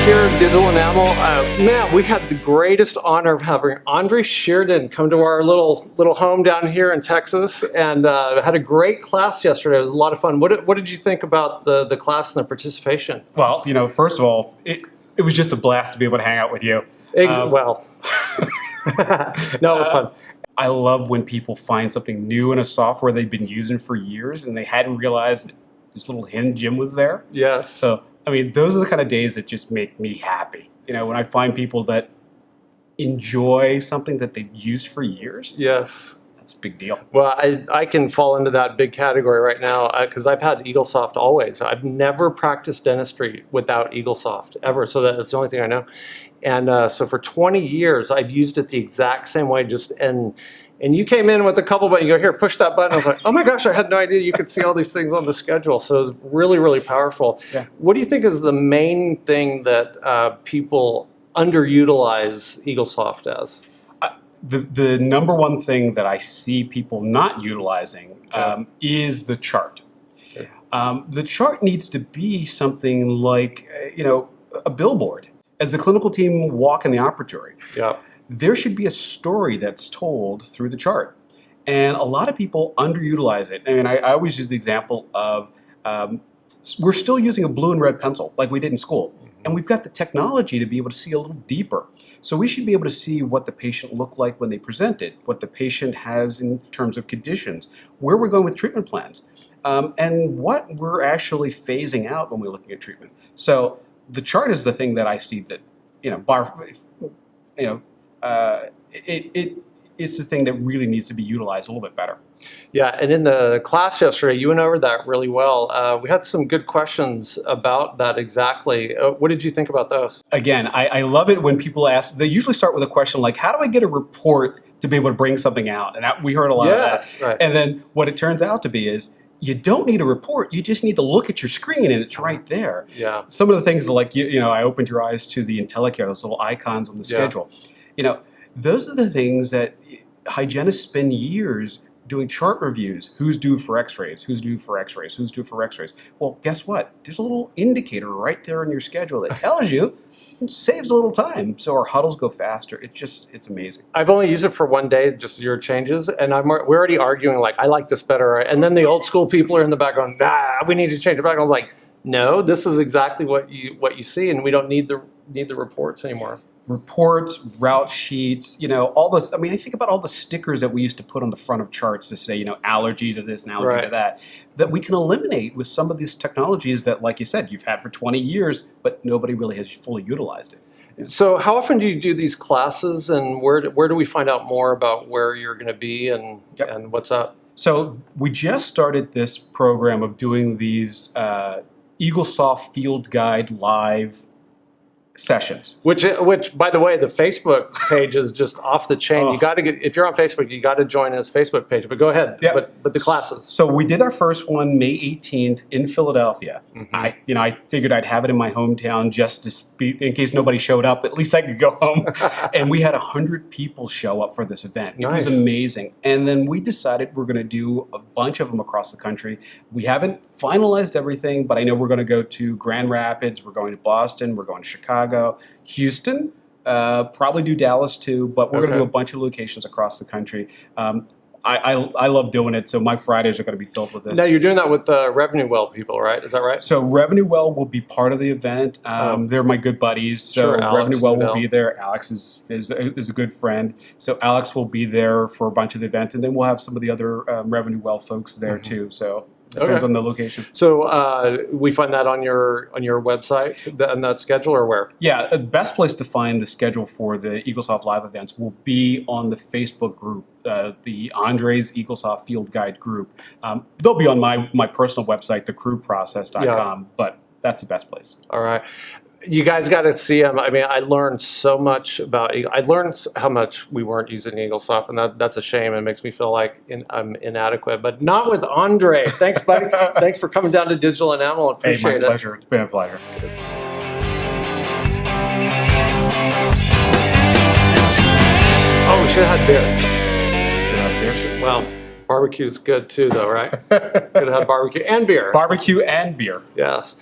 here at Digital Enamel. Man, we had the greatest honor of having Andre Shirdan come to our little home down here in Texas, and had a great class yesterday. It was a lot of fun. What did you think about the class and the participation? Well, first of all, it was just a blast to be able to hang out with you. Well, no, it was fun. I love when people find something new in a software they've been using for years and they hadn't realized that this little hidden gem was there. Yes. So, I mean, those are the kind of days that just make me happy. When I find people that enjoy something that they've used for years. Yes. That's a big deal. Well, I can fall into that big category right now because I've had EagleSoft always. I've never practiced dentistry without EagleSoft, ever. So that's the only thing I know. And so for 20 years, I've used it the exact same way. And you came in with a couple buttons. You go, here, push that button. I was like, oh my gosh, I had no idea you could see all these things on the schedule. So it was really, really powerful. Yeah. What do you think is the main thing that people underutilize EagleSoft as? The number one thing that I see people not utilizing is the chart. Okay. The chart needs to be something like, a billboard. As the clinical team walk in the operatory, there should be a story that's told through the chart. And a lot of people underutilize it. I mean, I always use the example of we're still using a blue and red pencil like we did in school. And we've got the technology to be able to see a little deeper. So we should be able to see what the patient looked like when they presented, what the patient has in terms of conditions, where we're going with treatment plans, and what we're actually phasing out when we're looking at treatment. So the chart is the thing that I see that, it's the thing that really needs to be utilized a little bit better. Yeah, and in the class yesterday, you went over that really well. We had some good questions about that exactly. What did you think about those? Again, I love it when people ask, they usually start with a question like, how do I get a report to be able to bring something out? And we heard a lot of that. Right. And then what it turns out to be is, you don't need a report. You just need to look at your screen, and it's right there. Yeah. Some of the things like, I opened your eyes to the IntelliCare, those little icons on the schedule. Those are the things that hygienists spend years doing chart reviews. Who's due for x-rays? Who's due for x-rays? Who's due for x-rays? Well, guess what? There's a little indicator right there in your schedule that tells you. It saves a little time, so our huddles go faster. It's amazing. I've only used it for one day, just your changes, and we're already arguing like, I like this better. And then the old school people are in the back going, we need to change it back. I was like, no, this is exactly what you see, and we don't need the reports anymore. Reports, route sheets, all this. I mean, I think about all the stickers that we used to put on the front of charts to say, allergy to this and allergy to that we can eliminate with some of these technologies that, like you said, you've had for 20 years, but nobody really has fully utilized it. So how often do you do these classes, and where do we find out more about where you're going to be and what's up? So we just started this program of doing these EagleSoft Field Guide live sessions. Which, by the way, the Facebook page is just off the chain. You got to if you're on Facebook, you got to join his Facebook page. But go ahead. Yeah. But the classes. So we did our first one May 18th in Philadelphia. I figured I'd have it in my hometown just to in case nobody showed up. At least I could go home. And we had 100 people show up for this event. It was amazing. And then we decided we're going to do a bunch of them across the country. We haven't finalized everything, but I know we're going to go to Grand Rapids. We're going to Boston. We're going to Chicago. Houston, probably do Dallas too, but we're going to do a bunch of locations across the country. I love doing it, so my Fridays are going to be filled with this. Now, you're doing that with the Revenue Well people, right? Is that right? So Revenue Well will be part of the event. They're my good buddies, so Revenue Well will be there. Alex is a good friend, so Alex will be there for a bunch of the events, and then we'll have some of the other Revenue Well folks there too. So depends on the location. So we find that on your website and that schedule, or where? Yeah, the best place to find the schedule for the EagleSoft live events will be on the Facebook group, the Andre's EagleSoft Field Guide group. They'll be on my personal website, thecrewprocess.com, but that's the best place. All right. You guys got to see him. I mean, I learned so much about I learned how much we weren't using EagleSoft, and that's a shame. It makes me feel like I'm inadequate, but not with Andre. Thanks, buddy. Thanks for coming down to Digital Enamel. Appreciate it. My pleasure. It's been a pleasure. Oh, we should have had beer. Should have had beer. Well, barbecue's good too, though, right? Could have had barbecue and beer. Barbecue and beer. Yes.